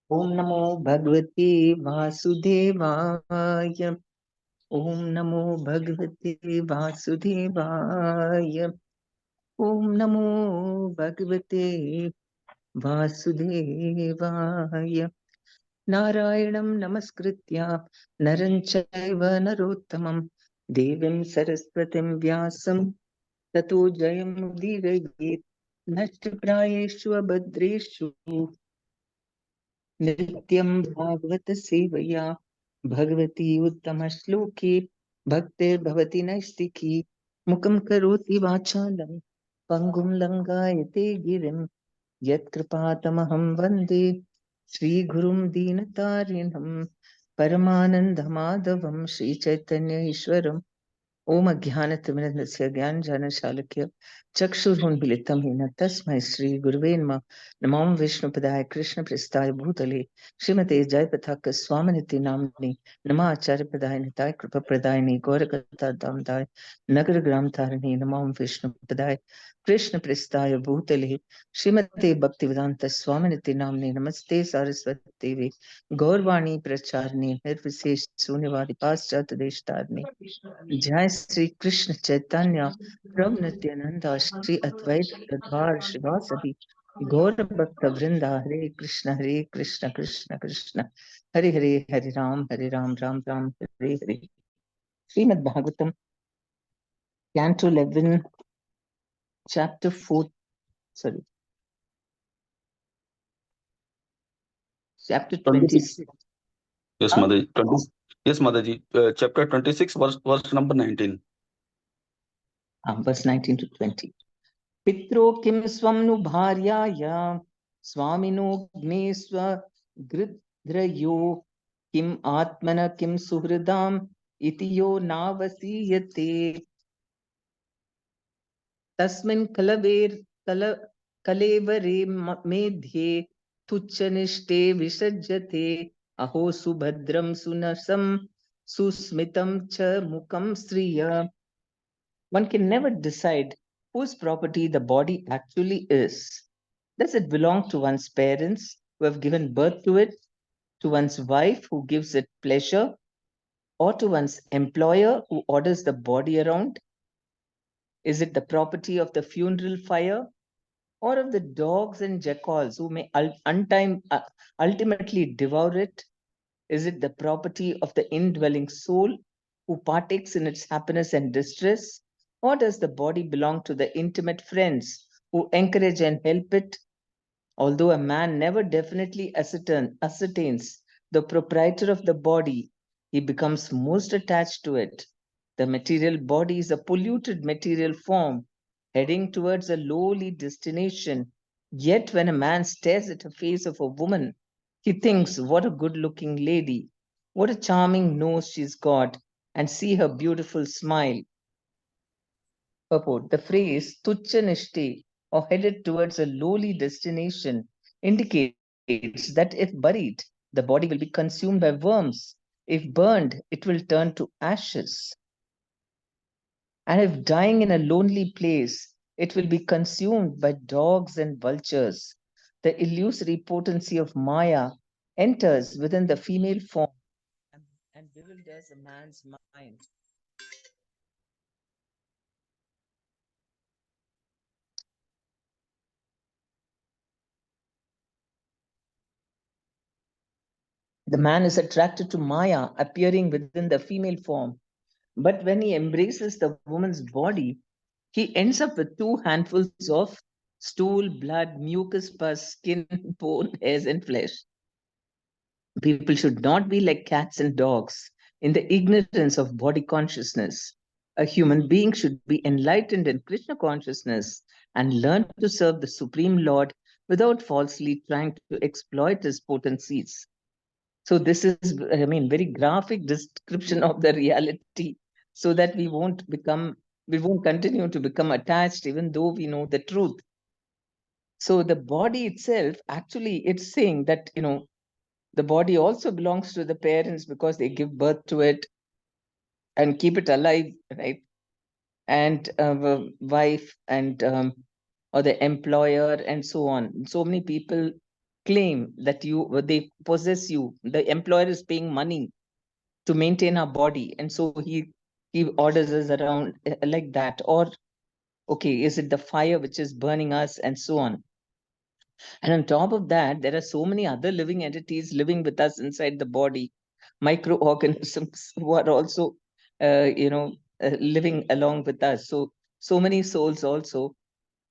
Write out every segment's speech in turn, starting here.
Om Namo Bhagavate Vasudevaya. Om Namo Bhagavate Vasudevaya. Om Namo Bhagavate Vasudevaya. Narayanam Namaskritya Naranchaiva Narottamam Devim Saraswatim Vyasam Tato Jayam Udirayet Nashtaprayeshu Abhadreshu Nityam Bhagavata Sevaya Bhagavati Uttama Shloki Bhaktir Bhavati Naistiki Mukam Karoti Vachalam Pangum Langayate Girim Yat Kripatamaham Vande Shri Gurum Deenatarinam Paramanandamadavam Shri Chaitanya Ishwaram Om Ajnanatimirandasya Gyananjana-shalakya Chakshurunmilitam Yena Tasmai Shri Guruve Namaha Namam Vishnupadaya Krishna Prestaya Bhutale Srimate Jayapataka Swaminiti Namni Nama Acharyapadaya Nitai Kripa Pradayani Gaurakata Damdaya Nagar Gram Tarani Namam Vishnupadaya Krishna Prestaya Bhutale Srimate Bhaktivedanta Swaminiti Namni Namaste Saraswati Devi Gaurvani Pracharni Nirvisesh Sunyavadi Paschat Deshtarni Jai Sri Krishna Chaitanya Prabhu Nityananda Shri Advaita Gadadhar Srivasadi Gaura Bhakta Vrinda Hare Krishna Krishna Krishna Hare Hare Hare Ram Ram Ram Hare Hare Srimad Bhagavatam Canto 11 Chapter 4 Chapter 26. 26 Yes, Mother. Yes, Motherji. Chapter 26, verse number 19. Verse 19 to 20 Pitro kim swamnu bharyaya swamino gne swagridrayo kim atmana kim suhridam itiyo navasiyate tasmin kalevare medhye tuchanishte visajjate aho subhadram sunasam susmitam cha mukam striya. One can never decide whose property the body actually is. Does it belong to one's parents who have given birth to it, to one's wife who gives it pleasure, or to one's employer who orders the body around? Is it the property of the funeral fire, or of the dogs and jackals who may ultimately devour it? Is it the property of the indwelling soul who partakes in its happiness and distress? Or does the body belong to the intimate friends who encourage and help it? Although a man never definitely ascertains the proprietor of the body, he becomes most attached to it. The material body is a polluted material form heading towards a lowly destination. Yet when a man stares at the face of a woman, he thinks, what a good looking lady, what a charming nose she's got, and see her beautiful smile. Purport. The phrase tuchya nishte or headed towards a lowly destination indicates that if buried, the body will be consumed by worms. If burned, it will turn to ashes. And if dying in a lonely place, it will be consumed by dogs and vultures. The illusory potency of Maya enters within the female form and bewilders a man's mind. The man is attracted to Maya appearing within the female form. But when he embraces the woman's body, he ends up with two handfuls of stool, blood, mucus, pus, skin, bone, hairs, and flesh. People should not be like cats and dogs in the ignorance of body consciousness. A human being should be enlightened in Krishna consciousness and learn to serve the Supreme Lord without falsely trying to exploit his potencies. So this is, I mean, very graphic description of the reality so that we won't continue to become attached even though we know the truth. So the body itself, actually, it's saying that, the body also belongs to the parents because they give birth to it and keep it alive, right? And the wife and or the employer and so on. So many people claim that they possess you. The employer is paying money to maintain our body, and so he orders us around like that. Or okay, is it the fire which is burning us, and so on. And on top of that, there are so many other living entities living with us inside the body, microorganisms who are also living along with us. So many souls also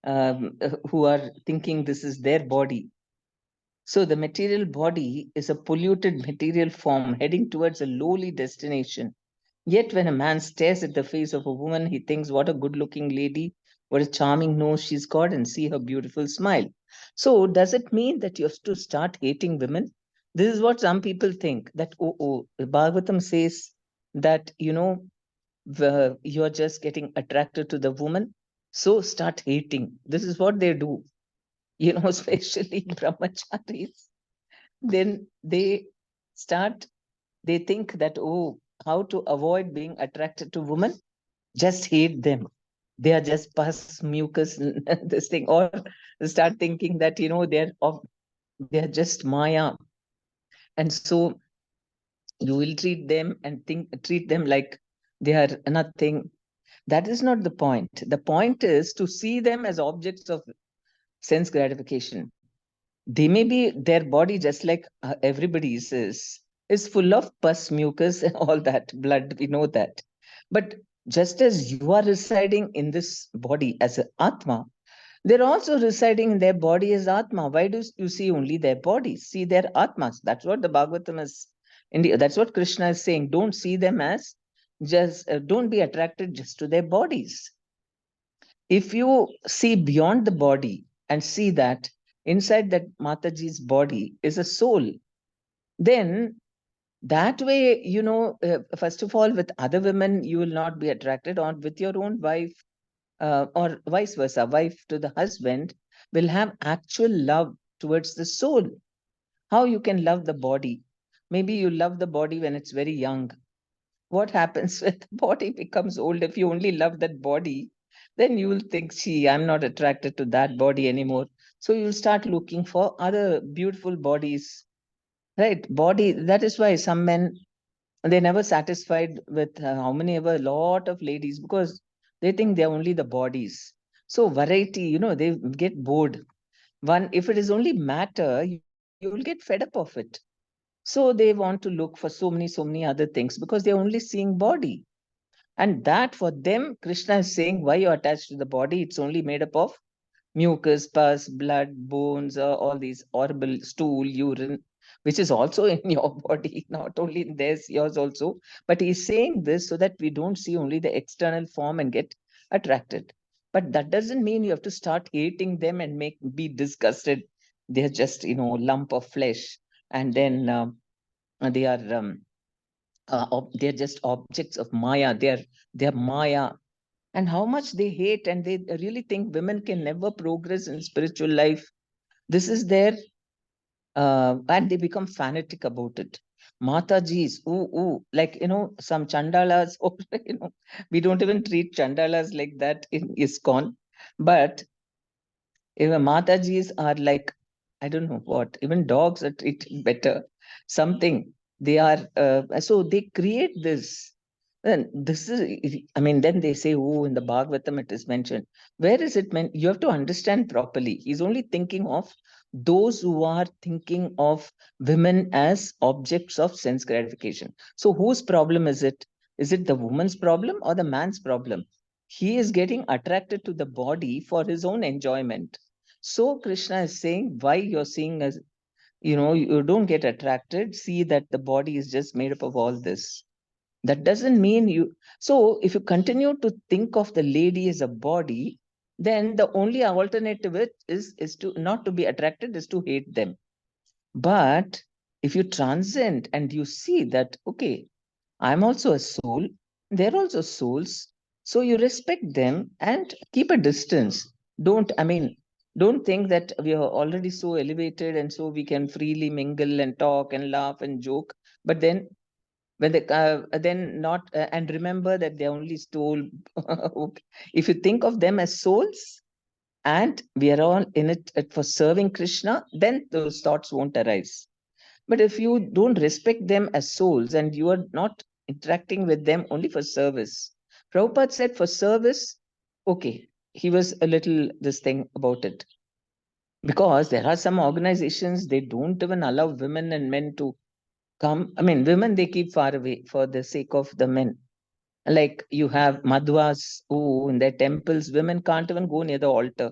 who are thinking this is their body. So the material body is a polluted material form heading towards a lowly destination. Yet when a man stares at the face of a woman, he thinks, what a good-looking lady, what a charming nose she's got, and see her beautiful smile. So does it mean that you have to start hating women? This is what some people think, that, Bhagavatam says that, you're just getting attracted to the woman, so start hating. This is what they do, especially brahmacharis. Then they think that, how to avoid being attracted to women? Just hate them. They are just pus, mucus, this thing. Or start thinking that, they're just Maya. And so you will treat them and treat them like they are nothing. That is not the point. The point is to see them as objects of sense gratification. They may be, their body, just like everybody's is full of pus, mucus, and all that, blood, we know that. But just as you are residing in this body as an Atma, they're also residing in their body as Atma. Why do you see only their bodies? See their Atmas. That's what the Bhagavatam is. That's what Krishna is saying. Don't see them as just, don't be attracted just to their bodies. If you see beyond the body and see that inside that Mataji's body is a soul, then that way, first of all, with other women, you will not be attracted, or with your own wife, or vice versa, wife to the husband will have actual love towards the soul. How you can love the body? Maybe you love the body when it's very young. What happens when the body becomes old? If you only love that body, then you will think, see, I'm not attracted to that body anymore. So you'll start looking for other beautiful bodies, right? Body. That is why some men, they're never satisfied with how many ever lot of ladies, because they think they're only the bodies. So variety, they get bored. One, if it is only matter, you will get fed up of it. So they want to look for so many other things because they're only seeing body. And that for them, Krishna is saying, why you're attached to the body? It's only made up of mucus, pus, blood, bones, all these horrible stool, urine, which is also in your body, not only in theirs, yours also. But he's saying this so that we don't see only the external form and get attracted. But that doesn't mean you have to start hating them and be disgusted. They're just, lump of flesh. And then they are they're just objects of Maya. They're Maya. And how much they hate, and they really think women can never progress in spiritual life. This is their, and they become fanatic about it. Matajis, like, some chandalas, or, we don't even treat chandalas like that in ISKCON. But even Matajis are like, I don't know what, even dogs are treated better. Something. They are, so they create this. Then this is, I mean, then they say, in the Bhagavatam it is mentioned. Where is it meant? You have to understand properly. He's only thinking of those who are thinking of women as objects of sense gratification. So whose problem is it? Is it the woman's problem or the man's problem? He is getting attracted to the body for his own enjoyment. So Krishna is saying, why you're seeing as, you don't get attracted. See that the body is just made up of all this. That doesn't mean you. So if you continue to think of the lady as a body, then the only alternative is to not to be attracted, is to hate them. But if you transcend and you see that, okay, I'm also a soul, they're also souls. So you respect them and keep a distance. Don't think that we are already so elevated and so we can freely mingle and talk and laugh and joke. But then when they then not and remember that they only stole. If you think of them as souls, and we are all in it for serving Krishna, then those thoughts won't arise. But if you don't respect them as souls and you are not interacting with them only for service, Prabhupada said for service, okay, he was a little this thing about it. Because there are some organizations, they don't even allow women and men to come. I mean, women, they keep far away for the sake of the men. Like you have Madhvas who in their temples, women can't even go near the altar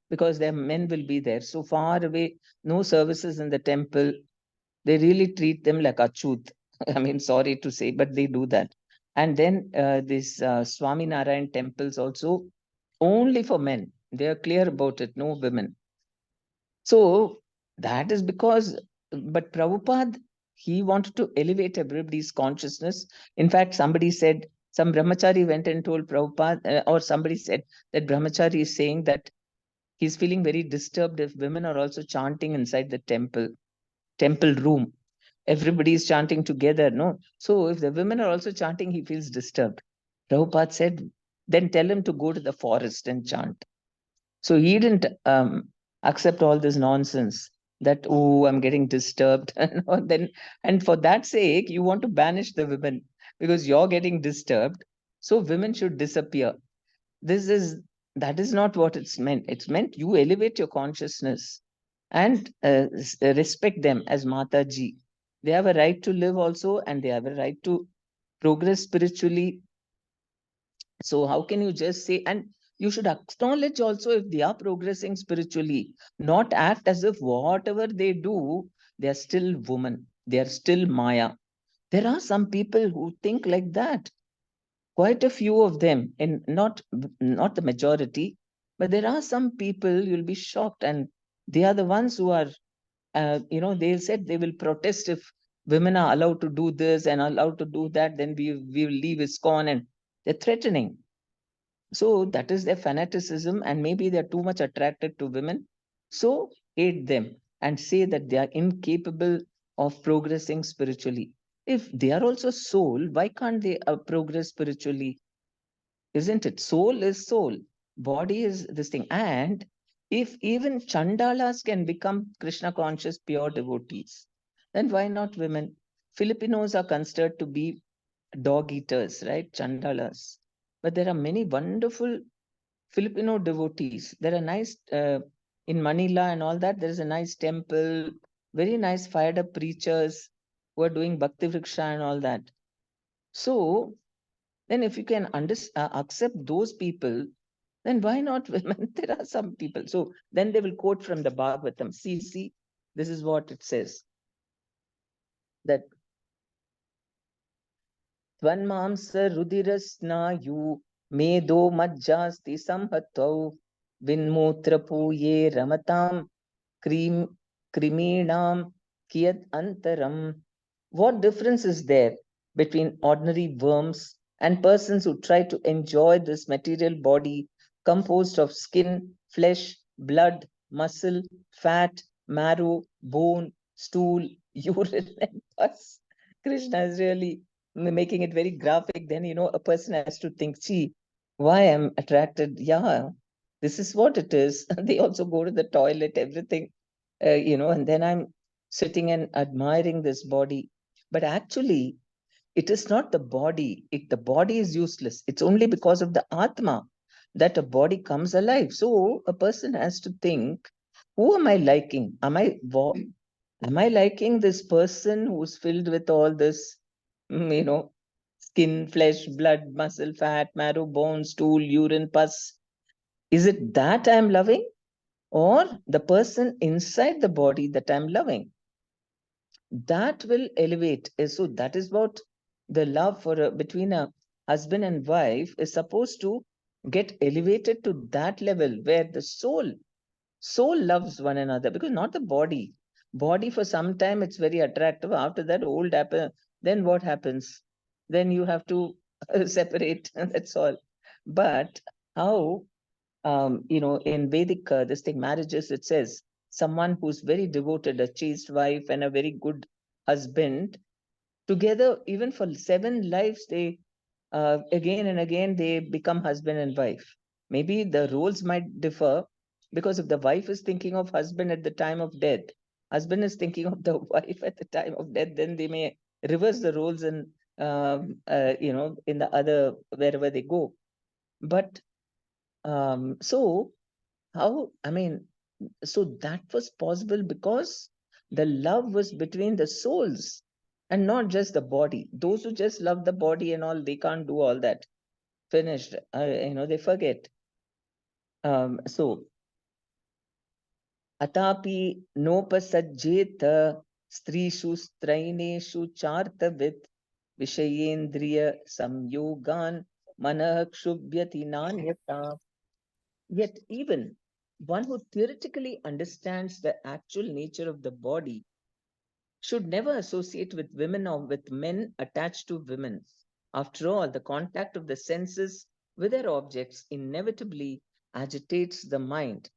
because their men will be there. So far away, no services in the temple. They really treat them like achut. I mean, sorry to say, but they do that. And then this Swami Narayan temples also only for men. They are clear about it, no women. So that is because, but Prabhupada, he wanted to elevate everybody's consciousness. In fact, somebody said, some brahmachari went and told Prabhupada, or somebody said that brahmachari is saying that he's feeling very disturbed if women are also chanting inside the temple room. Everybody is chanting together, no? So if the women are also chanting, he feels disturbed. Prabhupada said, then tell him to go to the forest and chant. So he didn't accept all this nonsense that, oh, I'm getting disturbed. And then, and for that sake, you want to banish the women because you're getting disturbed. So women should disappear. This is, that is not what it's meant. It's meant you elevate your consciousness and respect them as Mataji. They have a right to live also, and they have a right to progress spiritually. So how can you just say, and you should acknowledge also if they are progressing spiritually, not act as if whatever they do, they are still woman, they are still Maya. There are some people who think like that. Quite a few of them, and not the majority, but there are some people you'll be shocked, and they are the ones who are, they'll said they will protest if women are allowed to do this and allowed to do that, then we will leave ISKCON, and they're threatening. So that is their fanaticism, and maybe they're too much attracted to women. So hate them and say that they are incapable of progressing spiritually. If they are also soul, why can't they progress spiritually? Isn't it? Soul is soul, body is this thing. And if even Chandalas can become Krishna conscious pure devotees, then why not women? Filipinos are considered to be dog eaters, right? Chandalas. But there are many wonderful Filipino devotees. There are nice, in Manila and all that, there is a nice temple, very nice fired up preachers who are doing Bhakti Vriksha and all that. So then if you can accept those people, then why not women? There are some people. So then they will quote from the Bhagavatam. See, this is what it says. That Tvanmamsa rudirasnayu medo majjasti samhatau vinmutra puye ramatam kriminam kiyat antaram. What difference is there between ordinary worms and persons who try to enjoy this material body composed of skin, flesh, blood, muscle, fat, marrow, bone, stool, urine, and pus? Krishna is really making it very graphic. Then, a person has to think, see, why I'm attracted? Yeah, this is what it is. They also go to the toilet, everything, and then I'm sitting and admiring this body. But actually, it is not the body. The body is useless. It's only because of the Atma that a body comes alive. So a person has to think, who am I liking? Am I liking this person who's filled with all this, skin, flesh, blood, muscle, fat, marrow, bone, stool, urine, pus? Is it that I'm loving? Or the person inside the body that I'm loving? That will elevate. So that is what the love between a husband and wife is supposed to get elevated to that level where the soul loves one another, because not the body for some time it's very attractive. After that, old happen, then what happens? Then you have to separate. That's all. But how, in Vedic, this thing, marriages, it says someone who's very devoted, a chaste wife and a very good husband, together, even for 7 lives, they again and again, they become husband and wife. Maybe the roles might differ, Because if the wife is thinking of husband at the time of death, husband is thinking of the wife at the time of death, then they may reverse the roles and in the other wherever they go. But so how, I mean, so that was possible because the love was between the souls and not just the body. Those who just love the body and all, they can't do all that. Finished. They forget. So अतापि नोपसज्जेत स्त्रीषु स्त्रैणेषु चार्तवित् विषयेन्द्रिय संयोगान् मनः क्षुभ्यति नान्यथा. Yet even one who theoretically understands the actual nature of the body should never associate with women or with men attached to women. After all, the contact of the senses with their objects inevitably agitates the mind.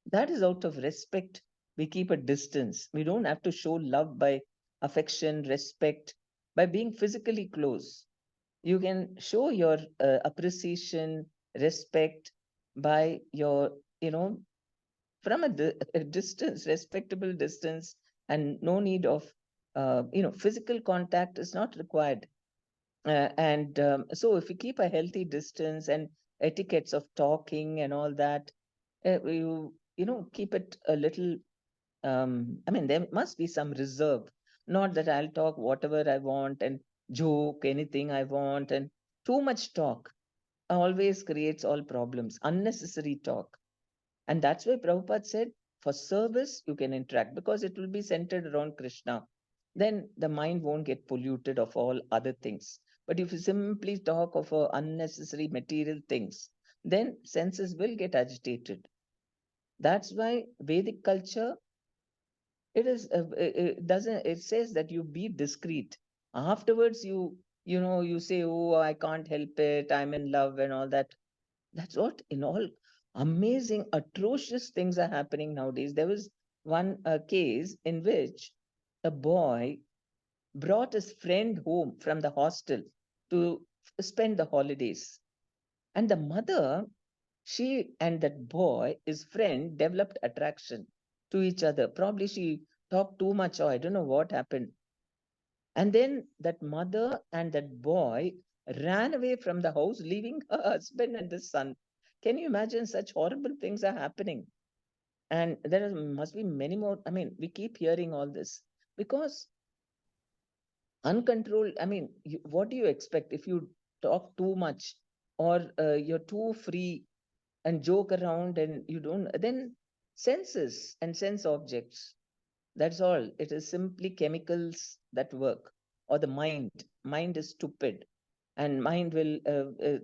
That is out of respect. We keep a distance. We don't have to show love by affection, respect, by being physically close. You can show your appreciation, respect by your, from a distance, respectable distance, and no need of, physical contact is not required. And so if we keep a healthy distance and etiquettes of talking and all that, keep it a little, there must be some reserve. Not that I'll talk whatever I want and joke anything I want, and too much talk always creates all problems, unnecessary talk. And that's why Prabhupada said, for service, you can interact because it will be centered around Krishna. Then the mind won't get polluted of all other things. But if you simply talk of unnecessary material things, then senses will get agitated. That's why Vedic culture, it says that you be discreet. Afterwards, you say, oh, I can't help it, I'm in love and all that. That's what, in all amazing, atrocious things are happening nowadays. There was one case in which a boy brought his friend home from the hostel to spend the holidays. And the mother, she and that boy, his friend, developed attraction to each other. Probably she talked too much, or I don't know what happened. And then that mother and that boy ran away from the house, leaving her husband and the son. Can you imagine such horrible things are happening? And must be many more. I mean, we keep hearing all this because uncontrolled. I mean, what do you expect if you talk too much or you're too free and joke around and you don't, then senses and sense objects. That's all. It is simply chemicals that work, or the mind. Mind is stupid, and mind will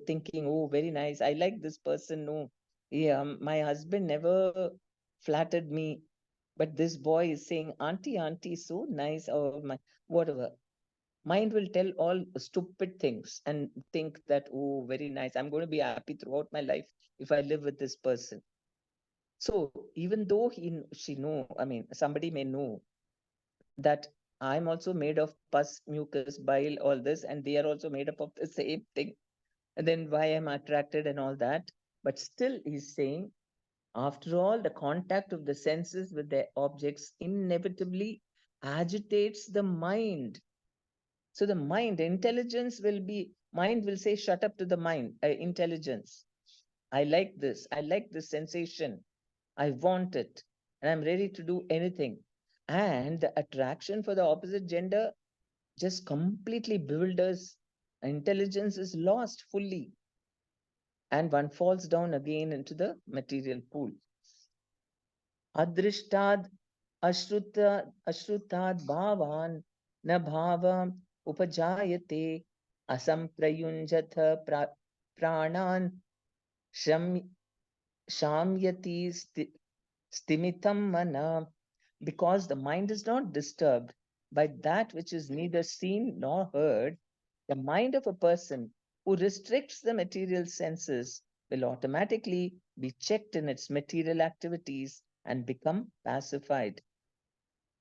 thinking, oh, very nice. I like this person. No, yeah, my husband never flattered me, but this boy is saying, "Auntie, auntie, so nice," or my whatever. Mind will tell all stupid things and think that, oh, very nice. I'm going to be happy throughout my life if I live with this person. So even though she know, I mean, somebody may know that I'm also made of pus, mucus, bile, all this, and they are also made up of the same thing. And then why am I attracted and all that? But still, he's saying, after all, the contact of the senses with their objects inevitably agitates the mind. So the mind will say, shut up to the mind, intelligence. I like this. I like this sensation. I want it. And I'm ready to do anything. And the attraction for the opposite gender just completely bewilders. Intelligence is lost fully. And one falls down again into the material pool. Adrishtad ashrutad bhavan na bhava upajayate asamprayunjatha pranan shamyati stimitam mana. Because the mind is not disturbed by that which is neither seen nor heard, the mind of a person who restricts the material senses will automatically be checked in its material activities and become pacified.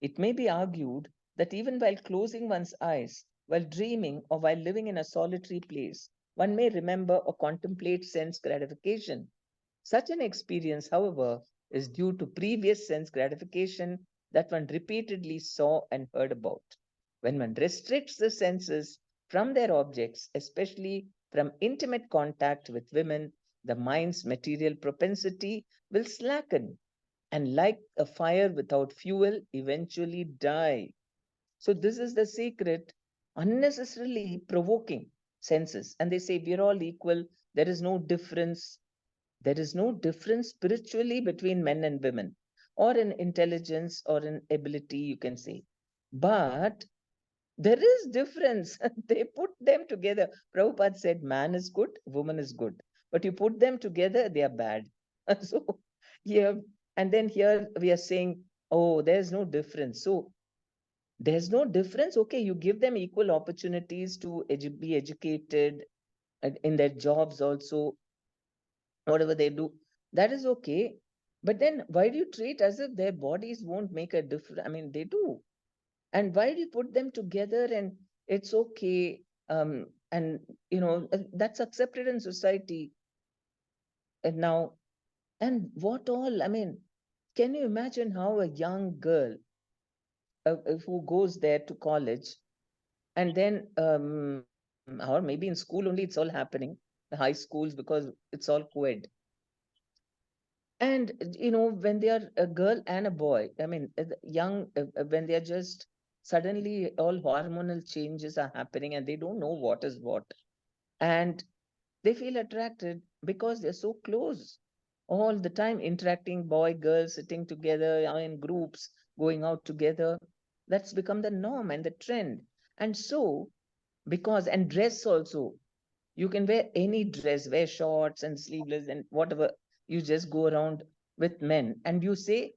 It may be argued that even while closing one's eyes, while dreaming, or while living in a solitary place, one may remember or contemplate sense gratification. Such an experience, however, is due to previous sense gratification that one repeatedly saw and heard about. When one restricts the senses from their objects, especially from intimate contact with women, the mind's material propensity will slacken and, like a fire without fuel, eventually die. So, this is the secret, unnecessarily provoking senses. And they say we're all equal, there is no difference. There is no difference spiritually between men and women, or in intelligence, or in ability, you can say. But there is difference. They put them together. Prabhupada said man is good, woman is good. But you put them together, they are bad. So here, and then here we are saying, oh, there's no difference. So there's no difference. Okay, you give them equal opportunities to be educated in their jobs also, whatever they do, that is okay. But then why do you treat as if their bodies won't make a difference? I mean, they do. And why do you put them together and it's okay? And that's accepted in society. And now, and what all? I mean, can you imagine how a young girl who goes there to college, and then or maybe in school only it's all happening, the high schools, because it's all co-ed. And when they are a girl and a boy, I mean, young, when they are just suddenly all hormonal changes are happening and they don't know what is what. And they feel attracted because they're so close all the time, interacting, boy, girl, sitting together in groups, going out together. That's become the norm and the trend. And so, because, and dress also, you can wear any dress, wear shorts and sleeveless and whatever. You just go around with men and you say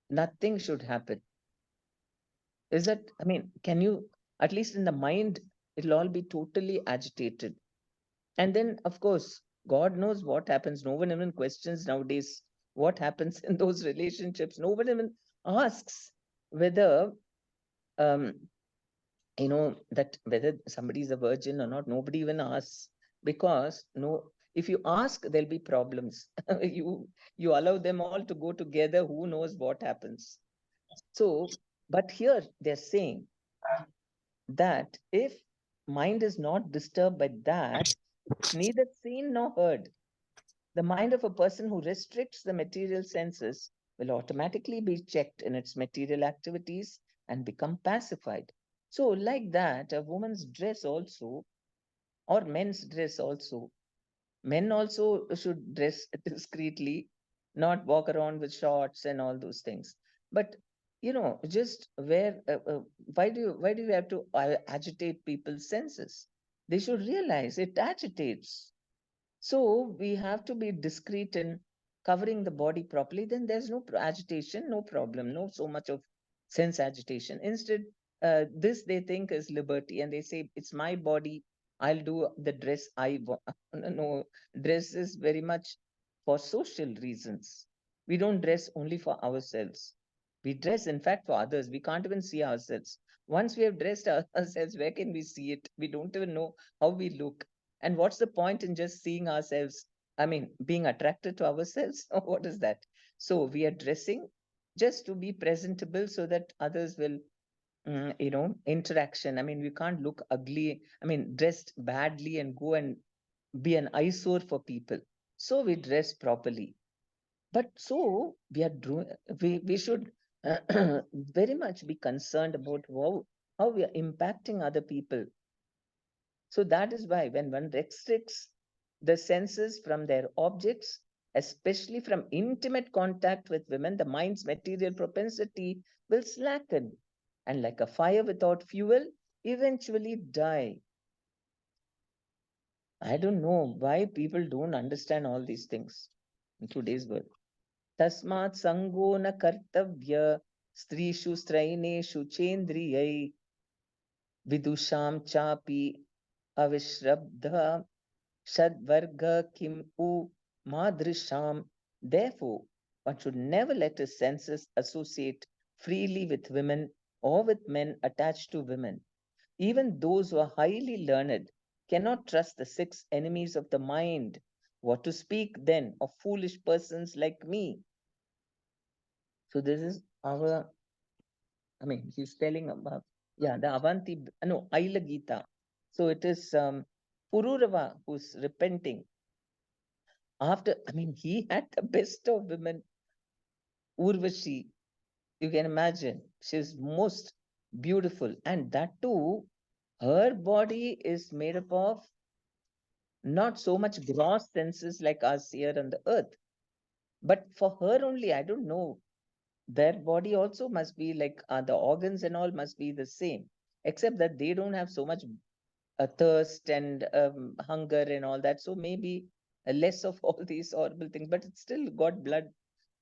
nothing should happen. Is that, I mean, can you, at least in the mind, it'll all be totally agitated. And then, of course, God knows what happens. No one even questions nowadays what happens in those relationships. No one even asks whether, um, that whether somebody is a virgin or not. Nobody even asks, because no, if you ask, there'll be problems. You allow them all to go together, who knows what happens. So, but here they're saying that if mind is not disturbed by that, it's neither seen nor heard. The mind of a person who restricts the material senses will automatically be checked in its material activities and become pacified. So, like that, a woman's dress also, or men's dress also, men also should dress discreetly, not walk around with shorts and all those things. But just wear. Why do you have to agitate people's senses? They should realize it agitates. So we have to be discreet in covering the body properly. Then there's no agitation, no problem, no so much of sense agitation. Instead, this they think is liberty, and they say it's my body. I'll do the dress I want. No, dress is very much for social reasons. We don't dress only for ourselves. We dress, in fact, for others. We can't even see ourselves. Once we have dressed ourselves, where can we see it? We don't even know how we look. And what's the point in just seeing ourselves? I mean, being attracted to ourselves? Or what is that? So we are dressing just to be presentable so that others will, interaction. I mean, we can't look ugly, I mean, dressed badly and go and be an eyesore for people. So we dress properly. But so we are doing, we should very much be concerned about how we are impacting other people. So that is why when one restricts the senses from their objects, especially from intimate contact with women, the mind's material propensity will slacken and, like a fire without fuel, eventually die. I don't know why people don't understand all these things in today's world. Tasmat sango na kartavya strishu straineshu chendriyai vidusham chapi avishrabdha Shadvarga kim u madrisham. Therefore, one should never let his senses associate freely with women or with men attached to women. Even those who are highly learned cannot trust the six enemies of the mind. What to speak then of foolish persons like me? So this is our, I mean, he's telling about, the Avanti, no, Aila Gita. So it is Pururava who's repenting. After, I mean, he had the best of women, Urvashi. You can imagine, she's most beautiful. And that too, her body is made up of not so much gross senses like us here on the earth. But for her only, I don't know, their body also must be like the organs and all must be the same, except that they don't have so much thirst and hunger and all that. So maybe less of all these horrible things, but it's still got blood,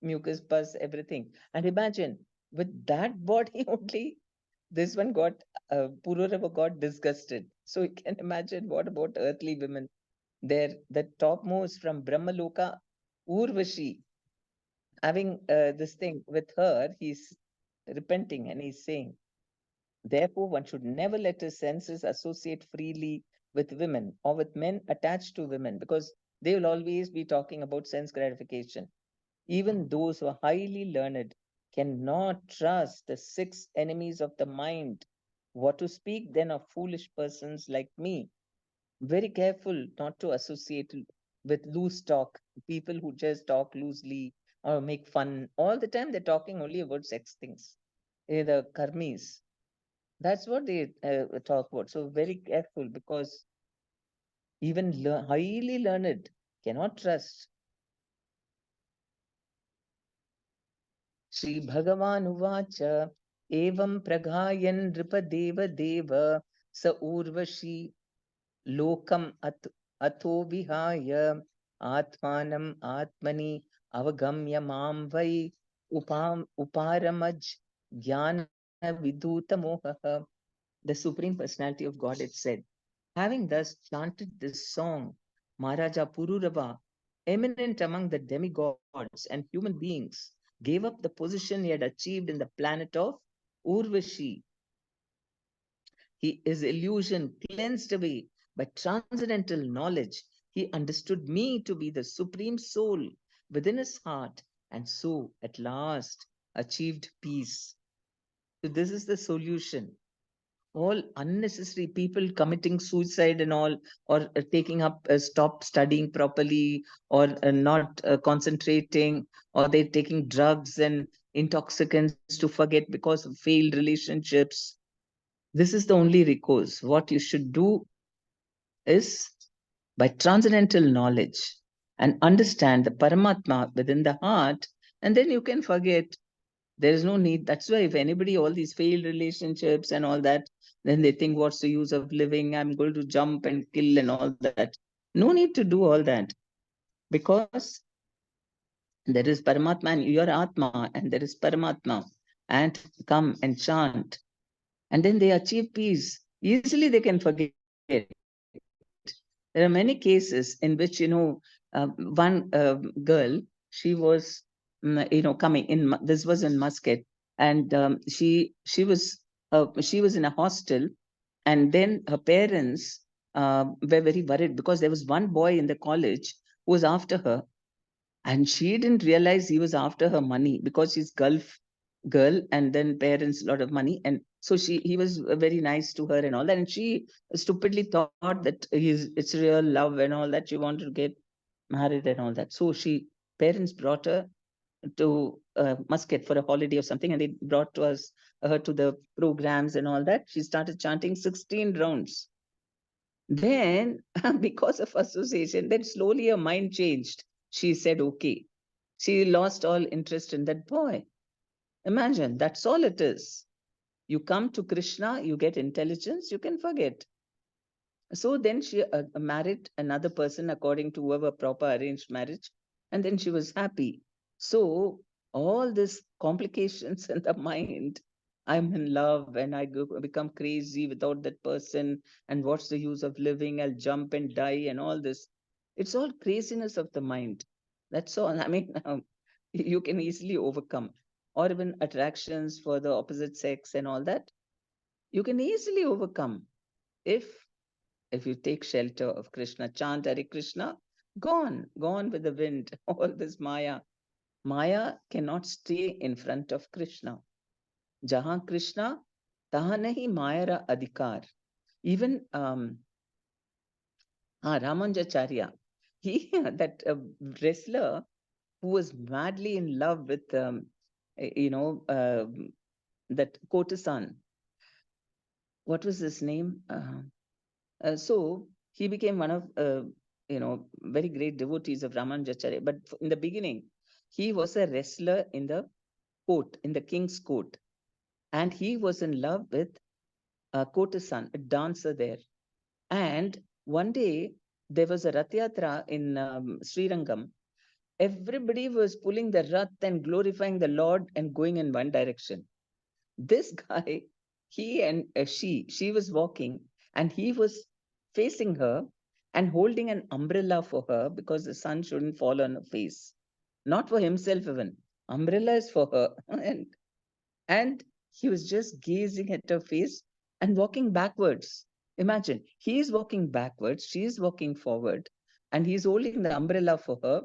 mucus, pus, everything. And imagine with that body only, this one got, Pururava got disgusted. So you can imagine what about earthly women. There, the topmost from Brahmaloka, Urvashi, having this thing with her, he's repenting and he's saying, therefore, one should never let his senses associate freely with women or with men attached to women, because they will always be talking about sense gratification. Even those who are highly learned cannot trust the six enemies of the mind. What to speak then of foolish persons like me? Very careful not to associate with loose talk, people who just talk loosely or make fun. All the time they're talking only about sex things. The karmis. That's what they talk about. So very careful, because even highly learned cannot trust. Sri Bhagavan Uvacha Evam Pragayan Nripadeva Deva Sa Urvashi Lokam Atho Vihaya Atmanam Atmani Avagamya Mam Vai Uparamaj Jnana Viduta Mohaha. The Supreme Personality of Godhead said, having thus chanted this song, Maharaja Pururava, eminent among the demigods and human beings, gave up the position he had achieved in the planet of Urvashi. His illusion cleansed away by transcendental knowledge. He understood me to be the supreme soul within his heart, and so at last achieved peace. So, this is the solution. All unnecessary people committing suicide and all, or taking up stop studying properly, or not concentrating, or they're taking drugs and intoxicants to forget because of failed relationships. This is the only recourse. What you should do is, by transcendental knowledge, and understand the Paramatma within the heart, and then you can forget. There is no need. That's why if anybody, all these failed relationships and all that, then they think, what's the use of living? I'm going to jump and kill and all that. No need to do all that, because there is Paramatma and your Atma, and there is Paramatma. And come and chant. And then they achieve peace. Easily they can forget. There are many cases in which, one girl, she was, coming in. This was in Muscat, and she was in a hostel, and then her parents were very worried, because there was one boy in the college who was after her, and she didn't realize he was after her money, because she's Gulf girl, and then parents a lot of money, and so he was very nice to her and all that, and she stupidly thought that it's real love and all that. She wanted to get married and all that. So parents brought her to Muscat for a holiday or something, and they brought to us her to the programs and all that. She started chanting 16 rounds. Then, because of association, then slowly her mind changed. She said, okay. She lost all interest in that boy. Imagine, that's all it is. You come to Krishna, you get intelligence, you can forget. So then she married another person according to whoever proper arranged marriage, and then she was happy. So all these complications in the mind, I'm in love and I become crazy without that person, and what's the use of living? I'll jump and die and all this. It's all craziness of the mind. That's all. I mean, you can easily overcome. Or even attractions for the opposite sex and all that, you can easily overcome if you take shelter of Krishna, chant Hare Krishna, gone with the wind, all this Maya. Maya cannot stay in front of Krishna. Jahan Krishna, tahan nahi Maya ra adhikar. Even Ramanujacharya, he that wrestler who was madly in love with you know that courtesan. What was his name? So he became one of very great devotees of Ramanujacharya. But in the beginning, he was a wrestler in the court, in the king's court, and he was in love with a courtesan, a dancer there. And one day there was a Rath Yatra in Srirangam. Everybody was pulling the Rath and glorifying the Lord and going in one direction. This guy, he and she was walking, and he was facing her and holding an umbrella for her because the sun shouldn't fall on her face. Not for himself even. Umbrella is for her. And he was just gazing at her face and walking backwards. Imagine, he is walking backwards, she is walking forward, and he's holding the umbrella for her.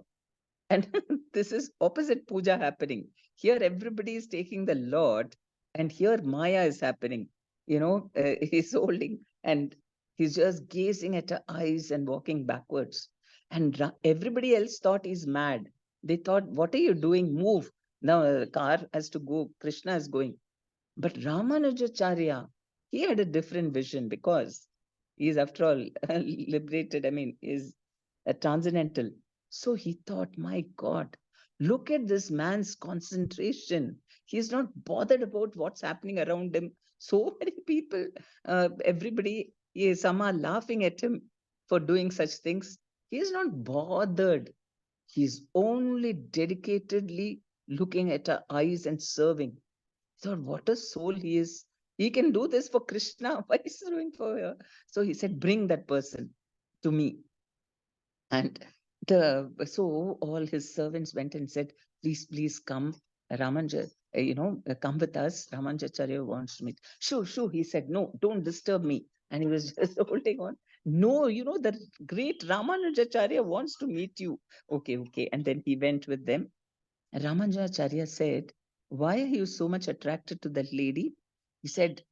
And this is opposite puja happening. Here, everybody is taking the Lord, and here, Maya is happening. He's holding and he's just gazing at her eyes and walking backwards. And everybody else thought he's mad. They thought, what are you doing? Move. Now, the car has to go. Krishna is going. But Ramanujacharya, he had a different vision because he is, after all, liberated. I mean, is a transcendental. So he thought, my God, look at this man's concentration. He's not bothered about what's happening around him. So many people, everybody, some are laughing at him for doing such things. He is not bothered. He's only dedicatedly looking at her eyes and serving. Thought, what a soul he is. He can do this for Krishna. Why is he doing for her? So he said, bring that person to me. And so all his servants went and said, please, please come. Come with us. Ramanujacharya wants to meet. Sure, sure. He said, no, don't disturb me. And he was just holding on. No, the great Ramanujacharya wants to meet you. Okay, okay. And then he went with them. Ramanujacharya said, why are you so much attracted to that lady? He said,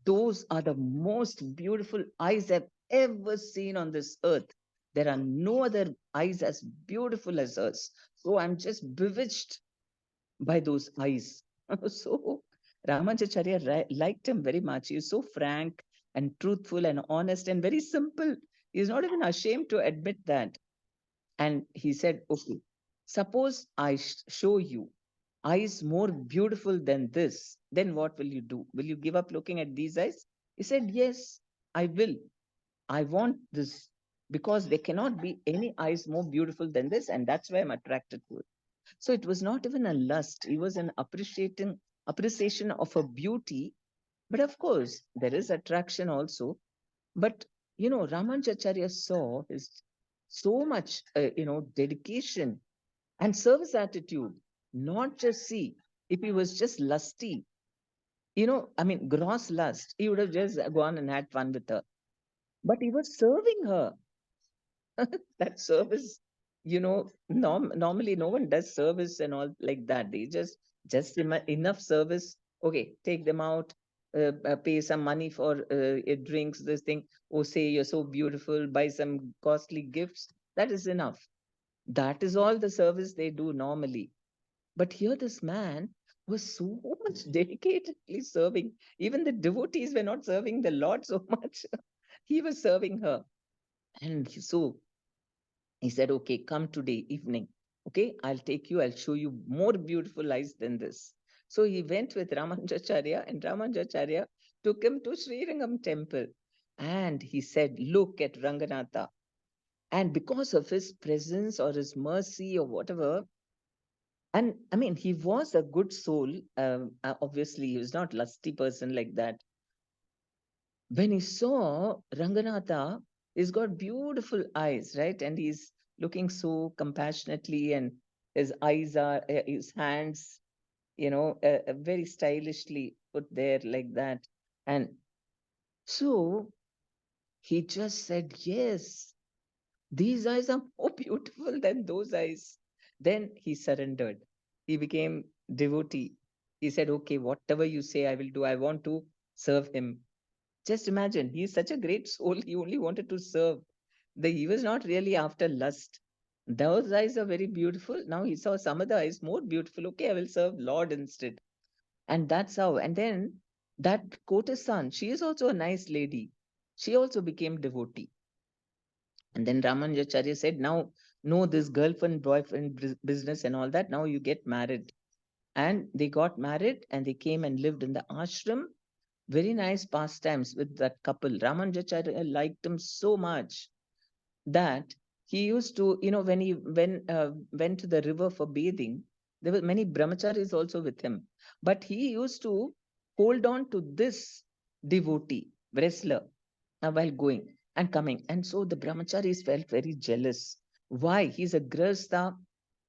those are the most beautiful eyes I've ever seen on this earth. There are no other eyes as beautiful as hers. So I'm just bewitched by those eyes. So Ramanujacharya liked him very much. He was so frank and truthful and honest and very simple. He's not even ashamed to admit that. And he said, okay, suppose I show you eyes more beautiful than this, then what will you do? Will you give up looking at these eyes? He said, yes, I will. I want this because there cannot be any eyes more beautiful than this, and that's why I'm attracted to it. So it was not even a lust. It was an appreciation of her beauty. But of course, there is attraction also. But Ramanujacharya saw his so much dedication and service attitude. Not just see, if he was just lusty, I mean, gross lust, he would have just gone and had fun with her. But he was serving her. That service, normally no one does service and all like that. They just enough service. Okay, take them out, pay some money for drinks, this thing. Oh, say you're so beautiful, buy some costly gifts. That is enough. That is all the service they do normally. But here, this man was so much dedicatedly serving. Even the devotees were not serving the Lord so much. He was serving her. And so he said, okay, come today evening. Okay, I'll take you, I'll show you more beautiful eyes than this. So he went with Ramanujacharya, and Ramanujacharya took him to Srirangam temple. And he said, look at Ranganatha. And because of his presence or his mercy or whatever, and I mean, he was a good soul. Obviously, he was not lusty person like that. When he saw Ranganatha, he's got beautiful eyes, right? And he's looking so compassionately, and his eyes are, his hands, very stylishly put there like that. And so he just said, yes, these eyes are more beautiful than those eyes. Then he surrendered. He became devotee. He said, okay, whatever you say, I will do. I want to serve him. Just imagine, he is such a great soul. He only wanted to serve. He was not really after lust. Those eyes are very beautiful. Now he saw some other eyes more beautiful. Okay, I will serve Lord instead. And that's how. And then that courtesan, she is also a nice lady. She also became devotee. And then Ramanujacharya said, now, no, this girlfriend, boyfriend business and all that. Now you get married. And they got married and they came and lived in the ashram. Very nice pastimes with that couple. Ramanujacharya liked him so much that he used to, when he went to the river for bathing, there were many brahmacharis also with him. But he used to hold on to this devotee, wrestler, while going and coming. And so the brahmacharis felt very jealous. Why? He's a grahastha,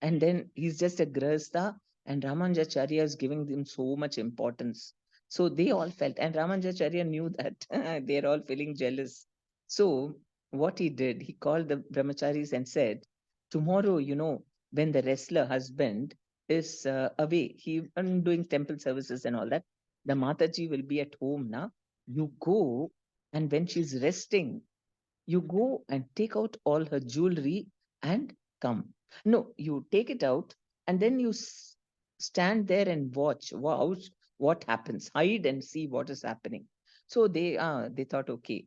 and then he's just a grahastha, and Ramanujacharya is giving them so much importance. So they all felt, and Ramanujacharya knew that they're all feeling jealous. So what he did, he called the brahmacharis and said, tomorrow, when the wrestler husband is away, he doing temple services and all that, the Mataji will be at home now. You go, and when she's resting, you go and take out all her jewelry and come. No, you take it out and then you stand there and watch. Wow, what happens? Hide and see what is happening. So they thought, okay.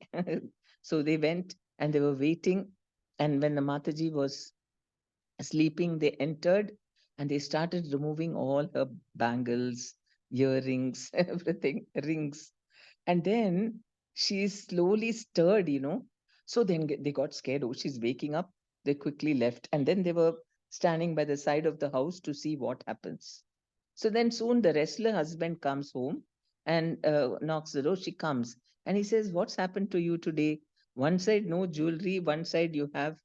So they went and they were waiting. And when the Mataji was sleeping, they entered and they started removing all her bangles, earrings, everything, rings. And then she slowly stirred. So then they got scared. Oh, she's waking up. They quickly left. And then they were standing by the side of the house to see what happens. So then soon the wrestler husband comes home and knocks the door. She comes and he says, what's happened to you today? One side, no jewelry. One side, you have.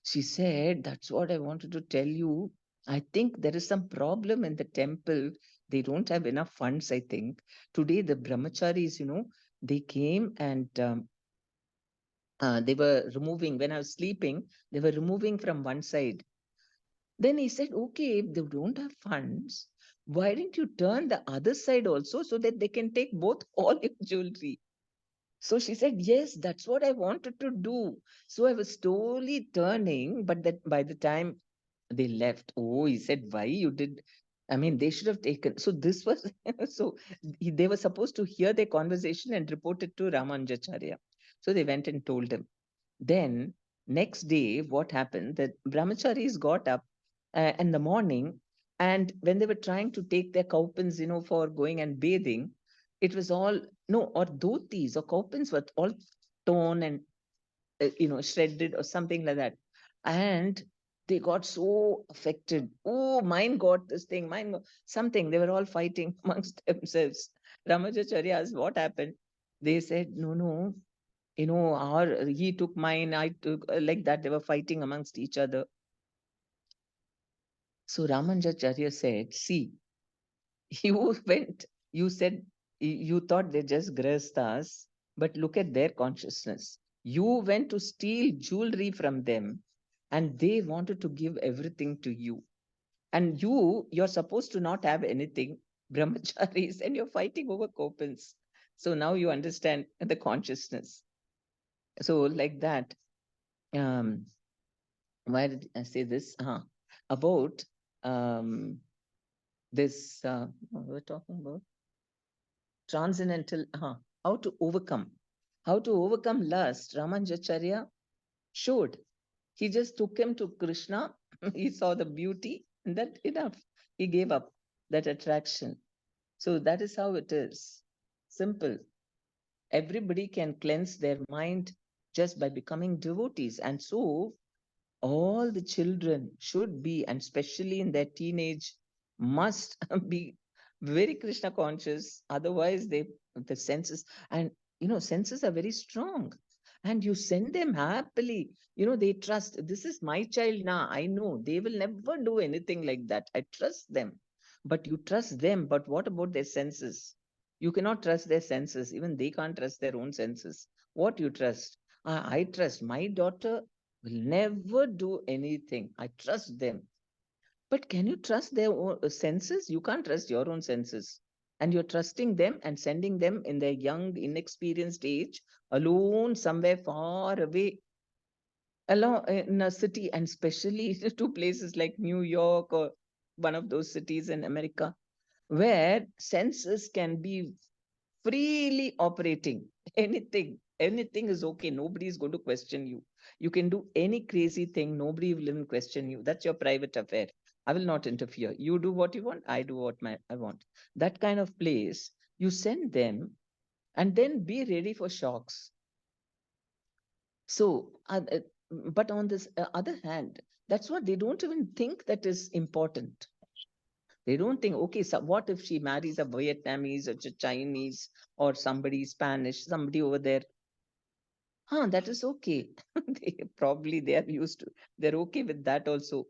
She said, that's what I wanted to tell you. I think there is some problem in the temple. They don't have enough funds, I think. Today, the brahmacharis, they came and they were removing, when I was sleeping, they were removing from one side. Then he said, okay, if they don't have funds, why didn't you turn the other side also so that they can take both all your jewelry? So she said, yes, that's what I wanted to do. So I was slowly turning, but that by the time they left, oh, he said, why you did? I mean, they should have taken. So this was, so they were supposed to hear their conversation and report it to Ramanujacharya. So they went and told him. Then next day, what happened? The brahmacharis got up in the morning, and when they were trying to take their kaupins, for going and bathing, it was all no, or dhotis or kaupins were all torn and shredded or something like that, and they got so affected. Oh, mine got this thing, mine got something. They were all fighting amongst themselves. Ramacharya asked, what happened? They said, no, no, our he took mine, I took, like that. They were fighting amongst each other. So Ramanujacharya said, see, you went, you said, you thought they're just grahasthas, but look at their consciousness. You went to steal jewelry from them, and they wanted to give everything to you. And you're supposed to not have anything, brahmacharis, and you're fighting over coupons. So now you understand the consciousness. So like that. Um, why did I say this? About this, what we're talking about transcendental, how to overcome. How to overcome lust, Ramanujacharya showed. He just took him to Krishna. He saw the beauty, and that enough. He gave up that attraction. So that is how it is. Simple. Everybody can cleanse their mind just by becoming devotees. And so all the children should be, and especially in their teenage, must be very Krishna conscious. Otherwise, the senses, and senses are very strong. And you send them happily. They trust. This is my child now. I know they will never do anything like that. I trust them. But you trust them. But what about their senses? You cannot trust their senses. Even they can't trust their own senses. What you trust? I trust my daughter will never do anything. I trust them. But can you trust their own senses? You can't trust your own senses. And you're trusting them and sending them in their young, inexperienced age, alone, somewhere far away, alone in a city, and especially to places like New York or one of those cities in America, where senses can be freely operating. Anything is okay. Nobody is going to question you. You can do any crazy thing. Nobody will even question you. That's your private affair. I will not interfere. You do what you want. I do what I want. That kind of place, you send them and then be ready for shocks. So, but on this other hand, that's what they don't even think that is important. They don't think, okay, so what if she marries a Vietnamese or Chinese or somebody Spanish, somebody over there? That is okay. They are used to, they're okay with that also.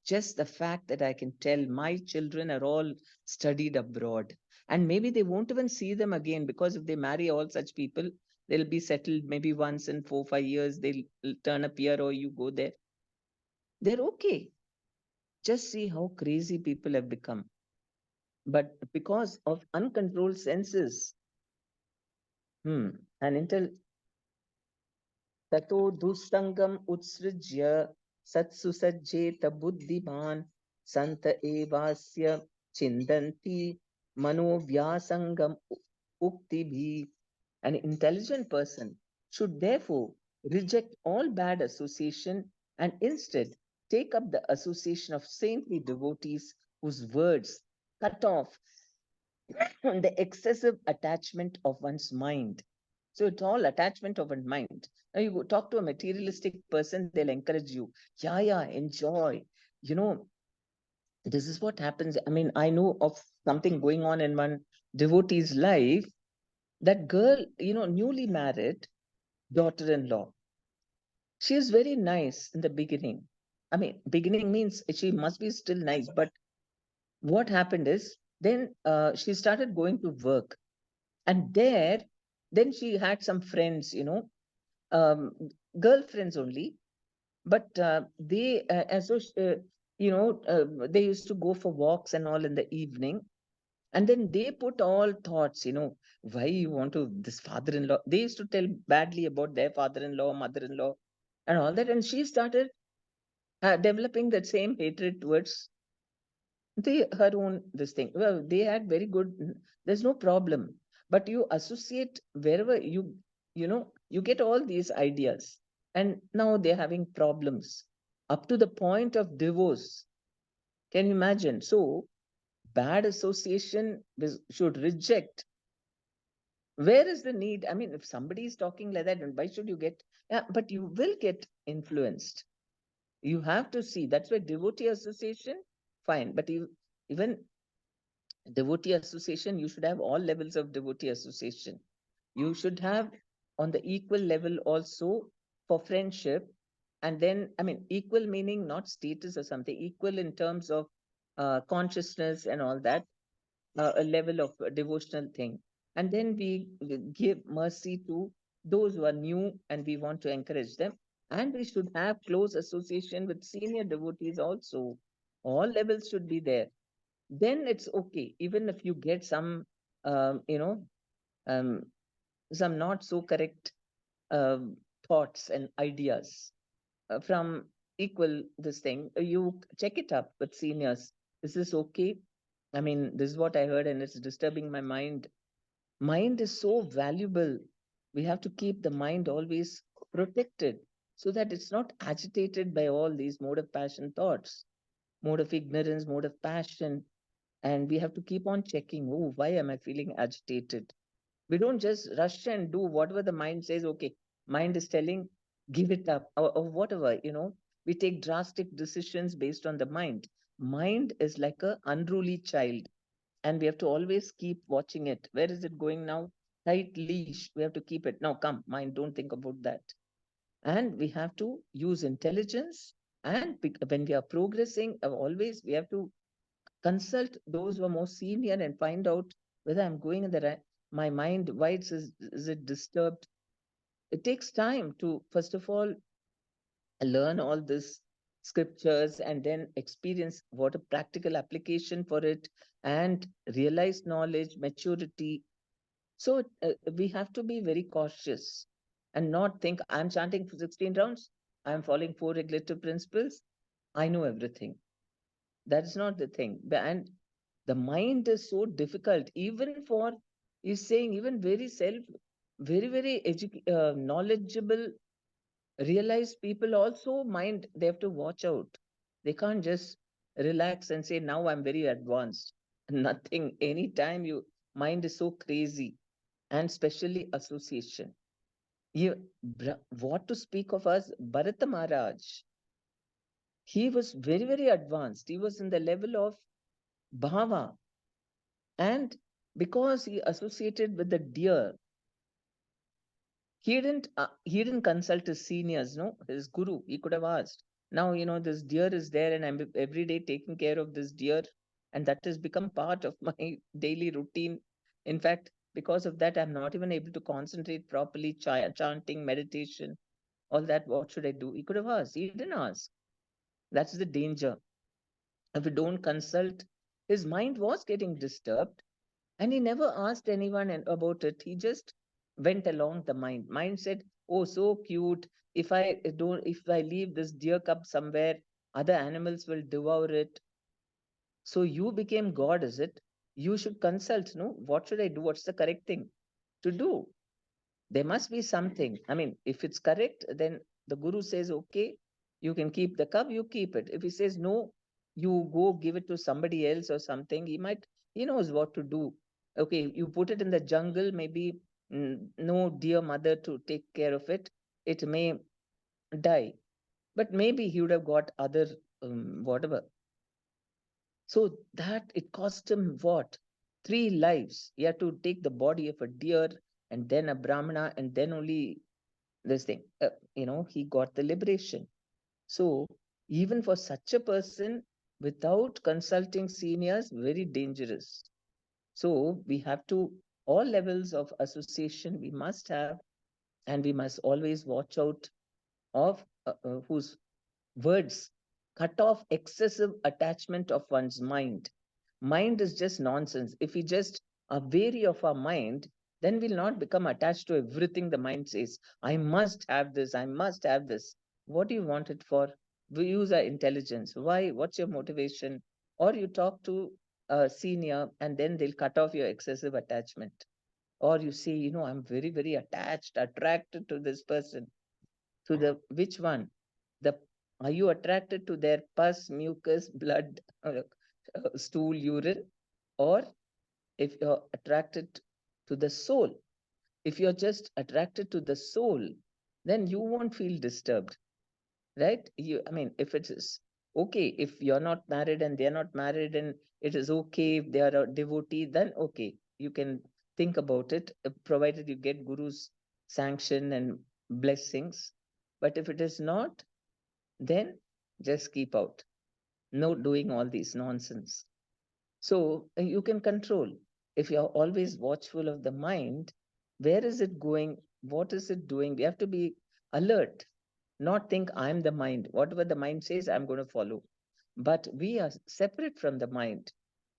Just the fact that I can tell my children are all studied abroad, and maybe they won't even see them again, because if they marry all such people, they'll be settled maybe once in 4 5 years. They'll turn up here or you go there. They're okay. Just see how crazy people have become. But because of uncontrolled senses, and until ततो दुस्संगम उत्सृज्य सत्सु सज्जेत बुद्धिमान संत एवास्य चिंदन्ति मनोव्यासंगम ukti bhi. An intelligent person should therefore reject all bad association and instead take up the association of saintly devotees whose words cut off the excessive attachment of one's mind. So it's all attachment of one's mind. Now you go talk to a materialistic person, they'll encourage you. Yeah, enjoy. You know, this is what happens. I mean, I know of something going on in one devotee's life. That girl, newly married, daughter-in-law. She is very nice in the beginning. I mean, beginning means she must be still nice. But what happened is then she started going to work. And then she had some friends, um, girlfriends only, but they used to go for walks and all in the evening. And then they put all thoughts, why you want to, this father-in-law, they used to tell badly about their father-in-law, mother-in-law, and all that. And she started developing that same hatred towards her own this thing. Well, they had very good, there's no problem. But you associate wherever you get all these ideas, and now they're having problems up to the point of divorce. Can you imagine? So bad association should reject. Where is the need? I mean, if somebody is talking like that, then why should you get? Yeah, but you will get influenced. You have to see. That's why devotee association, fine. But even devotee association, you should have all levels of devotee association. You should have on the equal level also for friendship. And then, I mean, equal meaning not status or something, equal in terms of consciousness and all that, a level of devotional thing. And then we give mercy to those who are new and we want to encourage them. And we should have close association with senior devotees also. All levels should be there. Then it's okay. Even if you get some, um, you know, um, some not so correct thoughts and ideas from equal this thing, you check it up with seniors. Is this okay? I mean, this is what I heard and it's disturbing my mind. Mind is so valuable. We have to keep the mind always protected so that it's not agitated by all these mode of passion thoughts, mode of ignorance, mode of passion. And we have to keep on checking, oh, why am I feeling agitated? We don't just rush and do whatever the mind says. Okay, mind is telling, give it up, or whatever, we take drastic decisions based on the mind. Mind is like a unruly child, and we have to always keep watching it. Where is it going now? Tight leash. We have to keep it. Now, come, mind, don't think about that. And we have to use intelligence. And when we are progressing, always we have to consult those who are more senior and find out whether I'm going in the right, my mind, why is it disturbed? It takes time to, first of all, learn all this scriptures and then experience what a practical application for it and realize knowledge, maturity. So we have to be very cautious and not think I'm chanting for 16 rounds, I'm following four regulative principles, I know everything. That is not the thing. And the mind is so difficult, even for, is saying, even very very knowledgeable, realized people also mind, they have to watch out. They can't just relax and say, now I'm very advanced. Nothing. Anytime you, mind is so crazy, and especially association. You, what to speak of us, Bharata Maharaj? He was very advanced. He was in the level of bhava, and because he associated with the deer, he didn't consult his seniors, no, his guru. He could have asked. Now, this deer is there, and I'm every day taking care of this deer, and that has become part of my daily routine. In fact, because of that, I'm not even able to concentrate properly, chanting, meditation, all that. What should I do? He could have asked. He didn't ask. That's the danger. If we don't consult, his mind was getting disturbed, and he never asked anyone about it. He just went along the mind. Mind said, "Oh, so cute. If I leave this deer cub somewhere, other animals will devour it." So you became God, is it? You should consult. No, what should I do? What's the correct thing to do? There must be something. I mean, if it's correct, then the guru says, okay, you can keep the cub, you keep it. If he says, no, you go give it to somebody else or something, he knows what to do. Okay, you put it in the jungle, maybe no dear mother to take care of it, it may die. But maybe he would have got other, whatever. So that it cost him what? 3 lives. He had to take the body of a deer and then a Brahmana, and then only this thing, he got the liberation. So even for such a person, without consulting seniors, very dangerous. So we have to, all levels of association we must have, and we must always watch out of whose words cut off excessive attachment of one's mind. Mind is just nonsense. If we just are wary of our mind, then we'll not become attached to everything the mind says. I must have this, I must have this. What do you want it for? We use our intelligence. Why? What's your motivation? Or you talk to a senior and then they'll cut off your excessive attachment. Or you say, I'm very attached, attracted to this person. To the which one? The Are you attracted to their pus, mucus, blood, stool, urine, or if you're attracted to the soul? If you're just attracted to the soul, then you won't feel disturbed, right? I mean, if it is okay, if you're not married and they're not married, and it is okay if they are a devotee, then okay, you can think about it, provided you get guru's sanction and blessings. But if it is not, then just keep out. No doing all these nonsense. So you can control. If you're always watchful of the mind, where is it going? What is it doing? We have to be alert, not think I'm the mind. Whatever the mind says, I'm going to follow. But we are separate from the mind.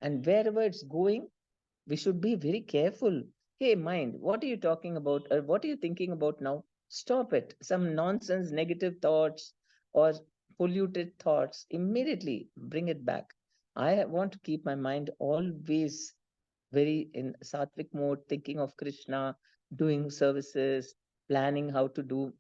And wherever it's going, we should be very careful. Hey, mind, what are you talking about? Or what are you thinking about now? Stop it. Some nonsense, negative thoughts or polluted thoughts, immediately bring it back. I want to keep my mind always very in sattvic mode, thinking of Krishna, doing services, planning how to do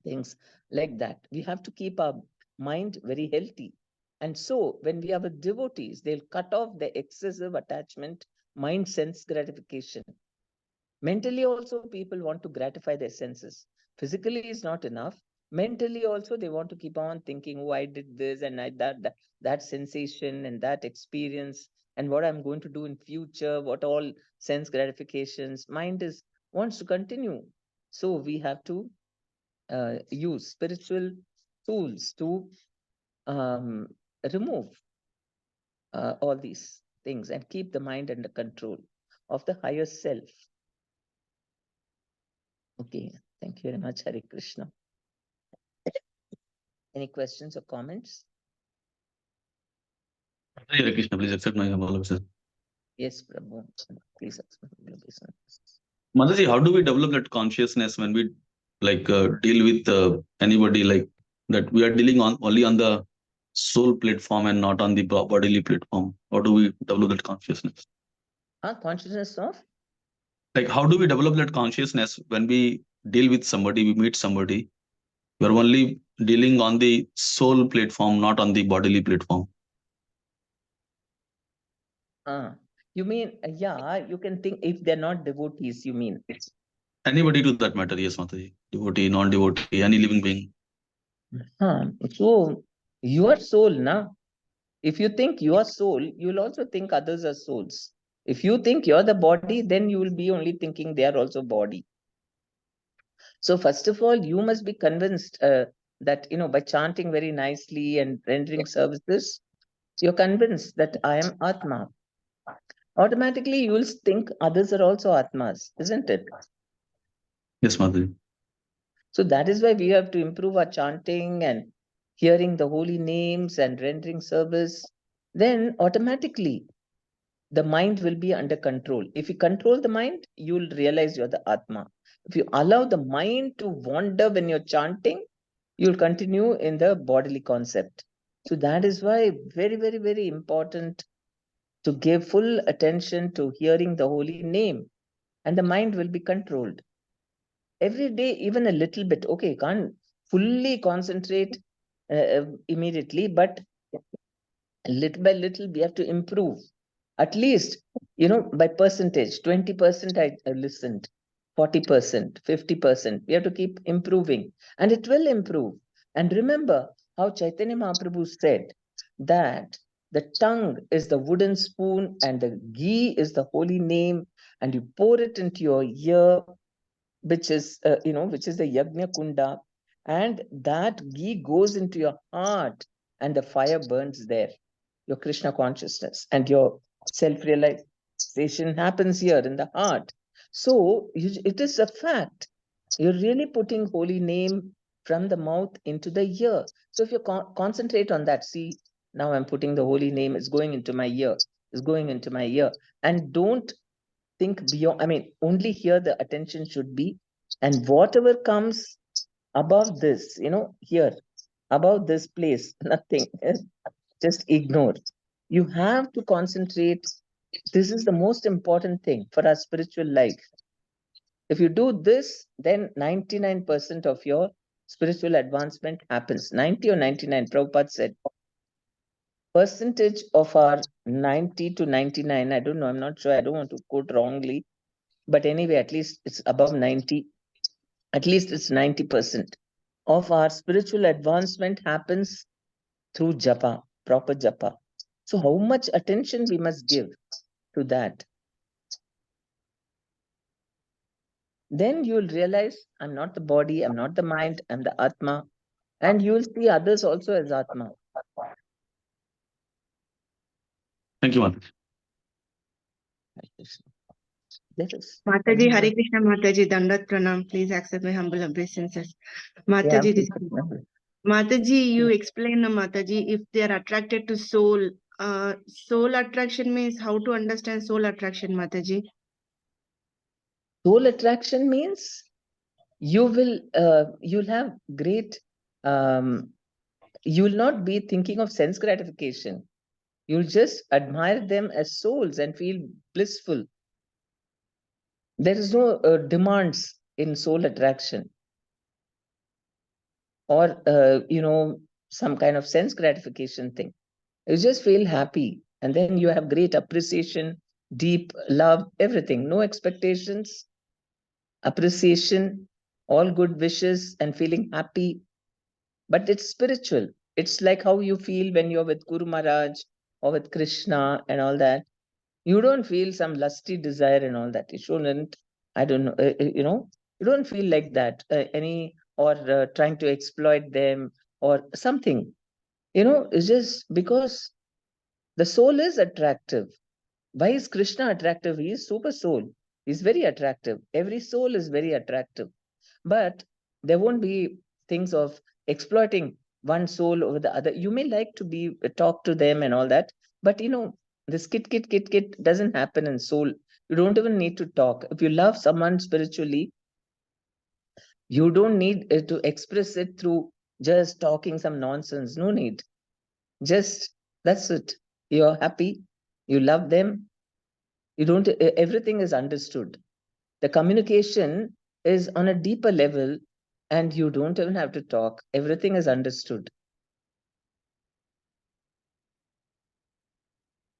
things like that. We have to keep our mind very healthy. And so, when we are with devotees, they'll cut off the excessive attachment, mind sense gratification. Mentally, also, people want to gratify their senses. Physically is not enough. Mentally, also, they want to keep on thinking, oh, I did this and that sensation and that experience, and what I'm going to do in future, what all sense gratifications. Mind is wants to continue. So we have to use spiritual tools to um, remove all these things and keep the mind under control of the higher self. Okay, thank you very much, Hare Krishna. Any questions or comments? Hare Krishna, please accept my humble obeisance. Yes, Prabhu. Please accept my obeisance. Mataji, how do we develop that consciousness when we deal with anybody like that? We are dealing on only on the soul platform and not on the bodily platform. How do we develop that consciousness? Consciousness of? Like, how do we develop that consciousness when we deal with somebody, we meet somebody? We are only dealing on the soul platform, not on the bodily platform. You mean, yeah, you can think if they're not devotees, you mean? Anybody to that matter, yes, Mataji. Devotee, non-devotee, any living being. So your soul, now, if you think your soul, you'll also think others are souls. If you think you're the body, then you will be only thinking they are also body. So first of all, you must be convinced that, by chanting very nicely and rendering services, you're convinced that I am Atma. Automatically, you will think others are also Atmas, isn't it? Yes, Mataji. So that is why we have to improve our chanting and hearing the holy names and rendering service. Then automatically, the mind will be under control. If you control the mind, you'll realize you're the Atma. If you allow the mind to wander when you're chanting, you'll continue in the bodily concept. So that is why very, very, very important to give full attention to hearing the holy name, and the mind will be controlled. Every day, even a little bit. Okay, can't fully concentrate immediately, but little by little, we have to improve. At least, by percentage, 20% I listened, 40%, 50%. We have to keep improving, and it will improve. And remember how Chaitanya Mahaprabhu said that the tongue is the wooden spoon and the ghee is the holy name, and you pour it into your ear, which is the Yajna Kunda, and that ghee goes into your heart, and the fire burns there. Your Krishna consciousness and your self-realization happens here in the heart. So it is a fact. You're really putting holy name from the mouth into the ear. So if you concentrate on that, see, now I'm putting the holy name, it's going into my ear, it's going into my ear. And don't think beyond, only here the attention should be. And whatever comes above this, here, above this place, nothing, just ignore. You have to concentrate. This is the most important thing for our spiritual life. If you do this, then 99% of your spiritual advancement happens. 90 or 99, Prabhupada said. Percentage of our 90 to 99, I don't know, I'm not sure, I don't want to quote wrongly. But anyway, at least it's above 90. At least it's 90% of our spiritual advancement happens through japa, proper japa. So how much attention we must give to that? Then you'll realize I'm not the body, I'm not the mind, I'm the Atma. And you'll see others also as Atma. Thank you, Mataji. Mataji, Hare Krishna, Mataji, Dandat Pranam. Please accept my humble obeisances. Mataji, Mataji, you explain, Mataji, if they are attracted to soul. Soul attraction means how to understand soul attraction, Mataji? Soul attraction means you'll have great, you'll not be thinking of sense gratification. You'll just admire them as souls and feel blissful. There is no demands in soul attraction or, some kind of sense gratification thing. You just feel happy, and then you have great appreciation, deep love, everything. No expectations, appreciation, all good wishes, and feeling happy. But it's spiritual. It's like how you feel when you're with Guru Maharaj or with Krishna and all that. You don't feel some lusty desire and all that. You shouldn't. I don't know. You don't feel like that or trying to exploit them or something. It's just because the soul is attractive. Why is Krishna attractive? He is super soul. He's very attractive. Every soul is very attractive. But there won't be things of exploiting one soul over the other. You may like to be talk to them and all that, but this kit doesn't happen in soul. You don't even need to talk. If you love someone spiritually, you don't need to express it through just talking some nonsense. No need. Just that's it. You're happy. You love them. You don't. Everything is understood. The communication is on a deeper level, and you don't even have to talk. Everything is understood.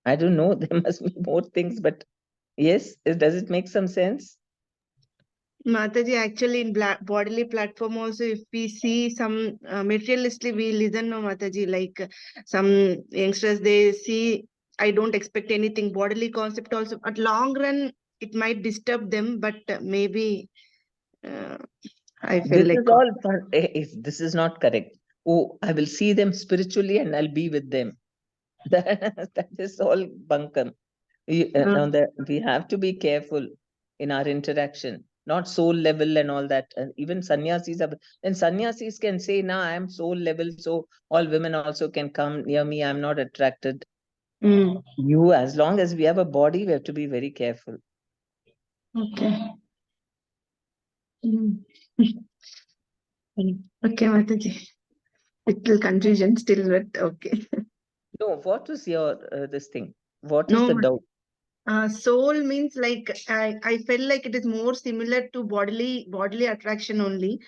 I don't know. There must be more things, but yes, does it make some sense? Mataji, actually in bodily platform also, if we see some materialistically, we listen, no Mataji, like some youngsters, they see, I don't expect anything. Bodily concept also, at long run, it might disturb them, but maybe I feel This like... is all fun. This is not correct. Oh, I will see them spiritually and I'll be with them. That is all bunkum. We have to be careful in our interaction, not soul level and all that. Even sannyasis and sannyasis can say, "Nah, I am soul level, so all women also can come near me. I'm not attracted." You, as long as we have a body, we have to be very careful. Okay. Okay, Mataji. Little confusion still, but okay. No, what was your this thing? What is the doubt? Soul means like I felt like it is more similar to bodily attraction only.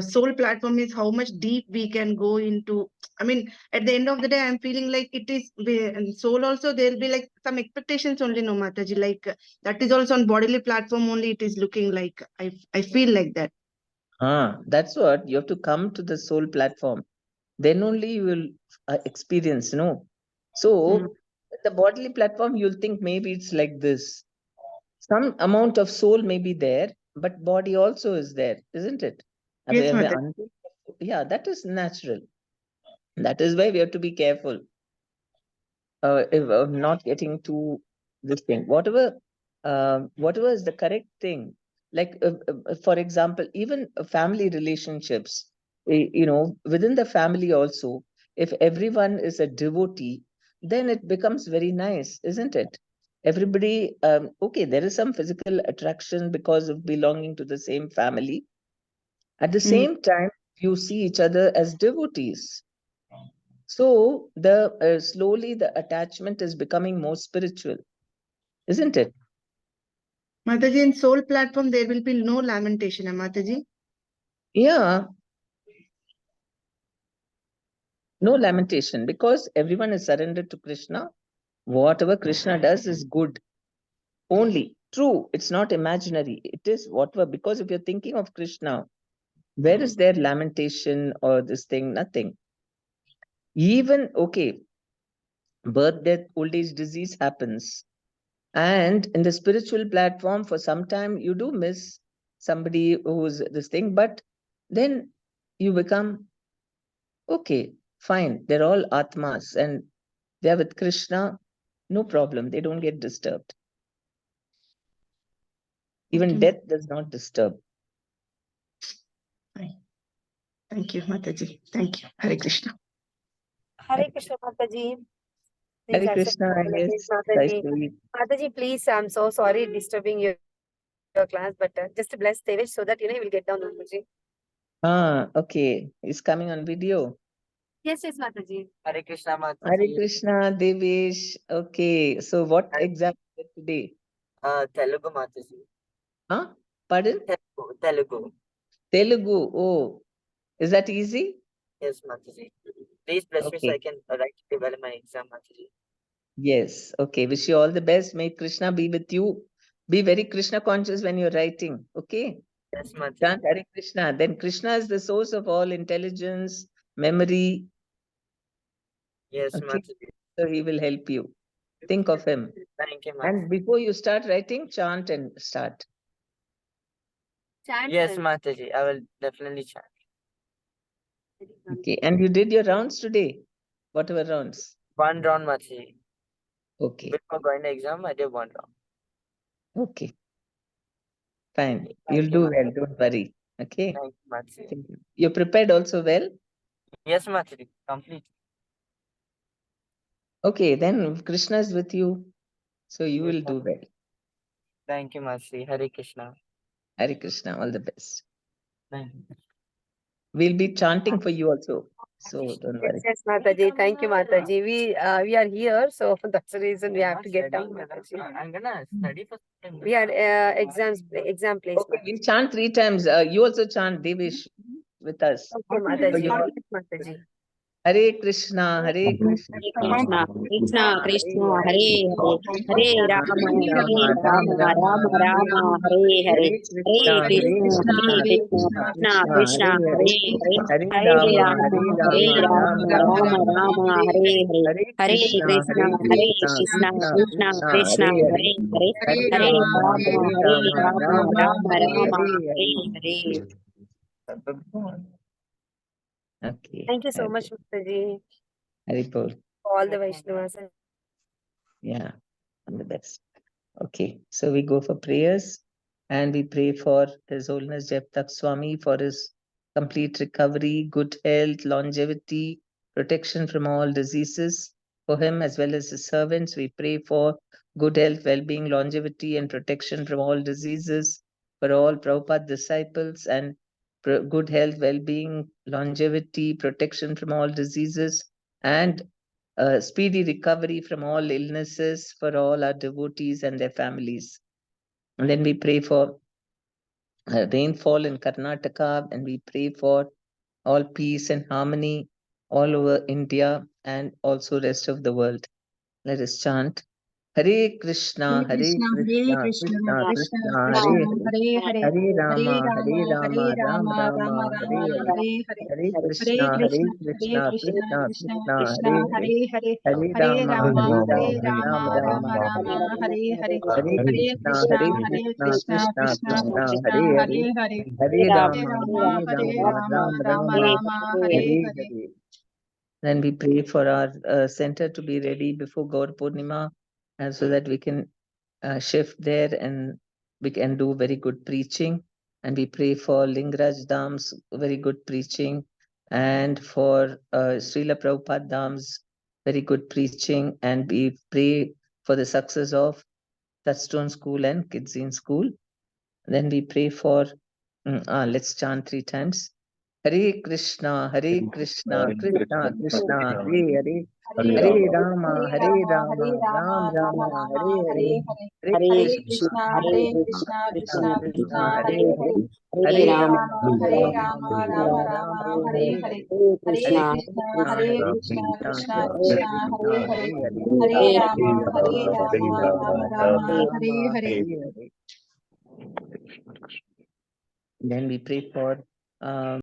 Soul platform is how much deep we can go into. I mean, at the end of the day, I'm feeling like it is and soul also. There'll be like some expectations only, no Mataji. Like that is also on bodily platform only. It is looking like I feel like that. That's what you have to come to the soul platform. Then only you will experience. So the bodily platform, you'll think maybe it's like this. Some amount of soul may be there, but body also is there, isn't it? Yes, Mataji. Yeah, that is natural. That is why we have to be careful if not getting to this thing. Whatever is the correct thing. Like, for example, even family relationships, within the family also, if everyone is a devotee, then it becomes very nice, isn't it? Everybody, okay, there is some physical attraction because of belonging to the same family. At the same time, you see each other as devotees. So the slowly the attachment is becoming more spiritual, isn't it? Mataji, in soul platform, there will be no lamentation, Mataji. Yeah. No lamentation, because everyone is surrendered to Krishna. Whatever Krishna does is good. Only. True. It's not imaginary. It is whatever. Because if you're thinking of Krishna, where is there lamentation or this thing? Nothing. Even, okay, birth, death, old age, disease happens. And in the spiritual platform, for some time, you do miss somebody who's this thing, but then you become, okay, fine. They're all Atmas and they're with Krishna. No problem. They don't get disturbed. Even death does not disturb. Thank you, Mataji. Thank you. Hare Krishna. Hare Krishna, Mataji. Please Hare accept Krishna, my yes. Mataji. Mataji, please, I'm so sorry disturbing your class, but just to bless Devesh so that, you will get down, Mataji. Okay. He's coming on video. Yes, Mataji. Hare Krishna, Mataji. Hare Krishna, Devesh. Okay. So what exam is it today? Telugu, Mataji. Pardon? Telugu. Telugu. Oh, is that easy? Yes, Mataji. Please bless me so I can write well in my exam, Mataji. Yes. Okay. Wish you all the best. May Krishna be with you. Be very Krishna conscious when you're writing. Okay. Yes, Mataji. Chant Hare Krishna. Then Krishna is the source of all intelligence, memory. Yes, Okay. Mataji. So he will help you. Think of him. Thank you, Mataji. And before you start writing, chant and start. Chant. Yes, Mataji. I will definitely chant. Okay. And you did your rounds today? Whatever rounds? One round, Mataji. Okay. Before going to exam, I did one round. Okay. Fine. You'll do well. Don't worry. Okay. Thank you, Mataji. You're prepared also well? Yes, Mataji, complete. Okay, then Krishna is with you, so you Yes, will do well. Thank you, Mataji. Hare Krishna. Hare Krishna, all the best. Thank you. We'll be chanting for you also, so don't worry. Yes, Mataji. Thank you, Mataji. We are here, so that's the reason we have to get down, Mataji. I'm gonna study for some time. We are exam place. Okay, we'll chant 3 times. You also chant Devish with us. Okay, Mataji. your- Yes, Mataji. Hare Krishna, Hare Krishna, Krishna, Krishna, Krishna, Hare Hare, Hare Hare Rama, Hare Rama, Rama Rama, Hare Hare, Hare Krishna, Hare Krishna, Krishna, Hare Hare, Hare Rama, Hare Rama, Rama Rama, Hare Hare, Hare Krishna, Hare Krishna, Krishna, Krishna, Hare Hare, Hare Rama, Hare Rama, Rama Rama, Hare Hare. Okay. Thank you so much, Mataji. Haripur. All the Vaishnavas. Yeah, all the best. Okay, so we go for prayers and we pray for His Holiness Jeptak Swami for his complete recovery, good health, longevity, protection from all diseases. For him as well as his servants, we pray for good health, well-being, longevity, and protection from all diseases. For all Prabhupada disciples and good health, well-being, longevity, protection from all diseases, and speedy recovery from all illnesses for all our devotees and their families. And then we pray for rainfall in Karnataka, and we pray for all peace and harmony all over India and also rest of the world. Let us chant. Hare Krishna, Hare Krishna, Krishna Krishna, Hare Hare, Hare Rama, Rama Rama, Hare Hare, Hare Krishna, Krishna Krishna, Hare Hare, Hare Rama, Rama Rama, Hare Hare, Hare Krishna, Krishna Krishna, Hare Hare, Hare Rama, Rama Rama, Hare Hare. Then we pray for our center to be ready before Gaur Purnima, and so that we can shift there and we can do very good preaching. And we pray for Lingaraj Dham's very good preaching, and for Srila Prabhupada Dham's very good preaching. And we pray for the success of Touchstone School and Kidzin School. Then we pray for, let's chant 3 times. Hare Krishna, Krishna Krishna, Hare Hare, Hare Rama, Rama Rama, Hare Hare, Hare Krishna, Krishna Krishna, Hare Hare, Hare Rama, Rama Rama, Hare Hare, Hare Krishna, Krishna Krishna, Hare Hare, Hare Rama, Rama Rama, Hare Hare. Then we pray for